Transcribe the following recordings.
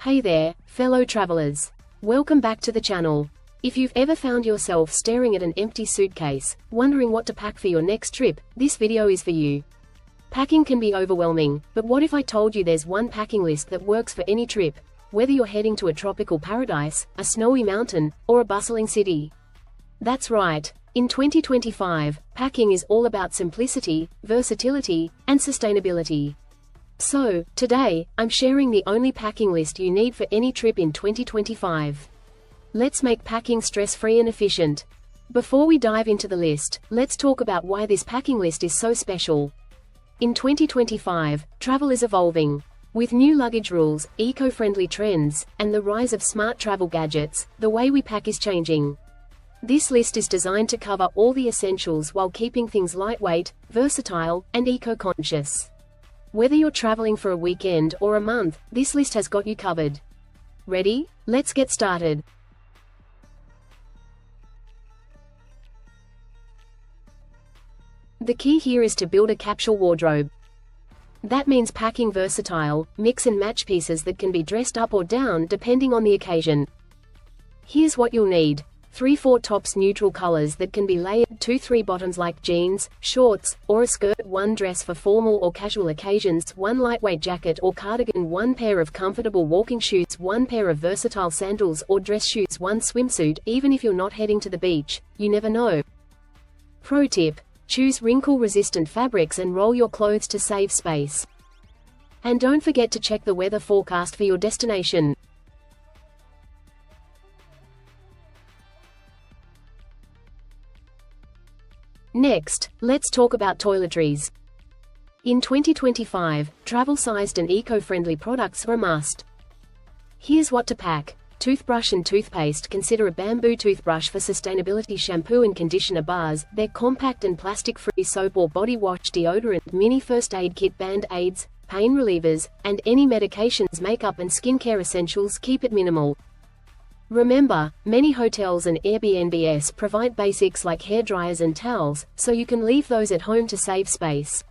Hey there, fellow travelers. Welcome back to the channel. If you've ever found yourself staring at an empty suitcase, wondering what to pack for your next trip, this video is for you. Packing can be overwhelming, but what if I told you there's one packing list that works for any trip, whether you're heading to a tropical paradise, a snowy mountain, or a bustling city? That's right. In 2025, packing is all about simplicity, versatility, and sustainability. So, today, I'm sharing the only packing list you need for any trip in 2025. Let's make packing stress-free and efficient. Before we dive into the list, let's talk about why this packing list is so special. In 2025, travel is evolving. With new luggage rules, eco-friendly trends, and the rise of smart travel gadgets, the way we pack is changing. This list is designed to cover all the essentials while keeping things lightweight, versatile, and eco-conscious. Whether you're traveling for a weekend or a month, this list has got you covered. Ready? Let's get started. The key here is to build a capsule wardrobe. That means packing versatile, mix and match pieces that can be dressed up or down depending on the occasion. Here's what you'll need. 3-4 tops neutral colors that can be layered, 2-3 bottoms like jeans, shorts, or a skirt, 1 dress for formal or casual occasions, 1 lightweight jacket or cardigan, 1 pair of comfortable walking shoes, 1 pair of versatile sandals or dress shoes, 1 swimsuit. Even if you're not heading to the beach, you never know. Pro tip: choose wrinkle-resistant fabrics and roll your clothes to save space. And don't forget to check the weather forecast for your destination. Next, let's talk about toiletries. In 2025, travel-sized and eco-friendly products are a must. Here's what to pack. Toothbrush and toothpaste. Consider a bamboo toothbrush for sustainability. Shampoo and conditioner bars. They're compact and plastic-free. Soap or body wash. Deodorant. Mini first aid kit. Band-aids, pain relievers, and any medications. Makeup and skincare essentials. Keep it minimal. Remember, many hotels and Airbnbs provide basics like hair dryers and towels, so you can leave those at home to save space.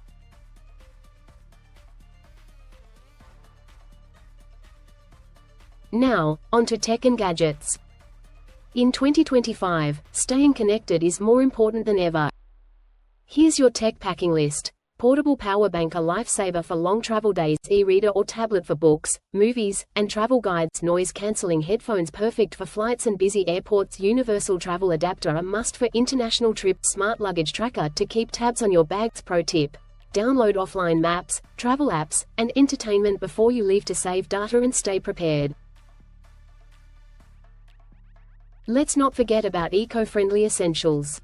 Now, onto tech and gadgets. In 2025, staying connected is more important than ever. Here's your tech packing list. Portable power bank, a lifesaver for long travel days. E-reader or tablet for books, movies, and travel guides. Noise-canceling headphones, perfect for flights and busy airports. Universal travel adapter, a must for international trips. Smart luggage tracker to keep tabs on your bags. Pro tip: download offline maps, travel apps, and entertainment before you leave to save data and stay prepared. Let's not forget about eco-friendly essentials.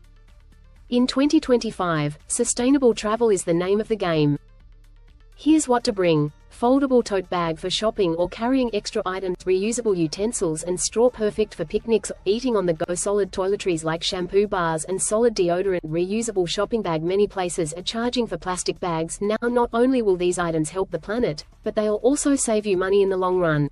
In 2025, sustainable travel is the name of the game. Here's what to bring. Foldable tote bag for shopping or carrying extra items. Reusable utensils and straw, perfect for picnics or eating on the go. Solid toiletries like shampoo bars and solid deodorant. Reusable shopping bag. Many places are charging for plastic bags now. Not only will these items help the planet, but they'll also save you money in the long run.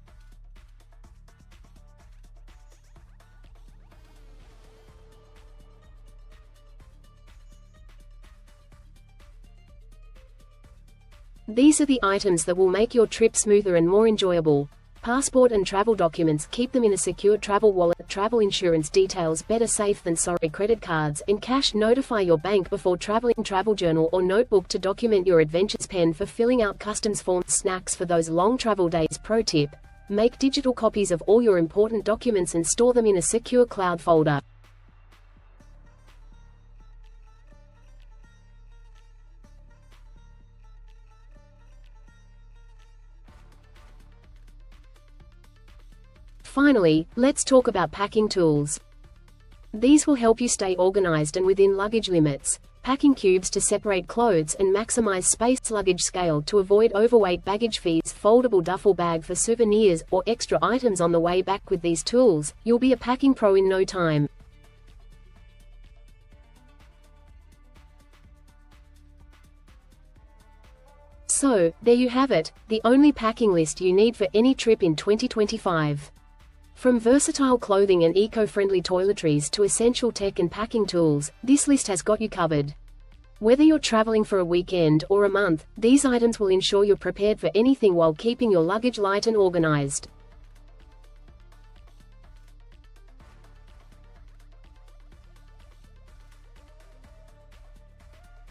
These are the items that will make your trip smoother and more enjoyable. Passport and travel documents. Keep them in a secure travel wallet. Travel insurance details. Better safe than sorry. Credit cards and cash. Notify your bank before traveling. Travel journal or notebook to document your adventures. Pen for filling out customs forms. Snacks for those long travel days. Pro tip: make digital copies of all your important documents and store them in a secure cloud folder. Finally, let's talk about packing tools. These will help you stay organized and within luggage limits. Packing cubes to separate clothes and maximize space. Luggage scale to avoid overweight baggage fees. Foldable duffel bag for souvenirs or extra items on the way back. With these tools, you'll be a packing pro in no time. So, there you have it, the only packing list you need for any trip in 2025. From versatile clothing and eco-friendly toiletries to essential tech and packing tools, this list has got you covered. Whether you're traveling for a weekend or a month, these items will ensure you're prepared for anything while keeping your luggage light and organized.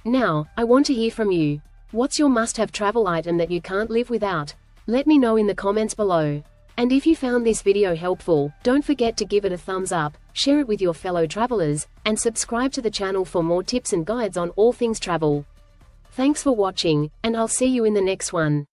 Now, I want to hear from you. What's your must-have travel item that you can't live without? Let me know in the comments below. And if you found this video helpful, don't forget to give it a thumbs up, share it with your fellow travelers, and subscribe to the channel for more tips and guides on all things travel. Thanks for watching, and I'll see you in the next one.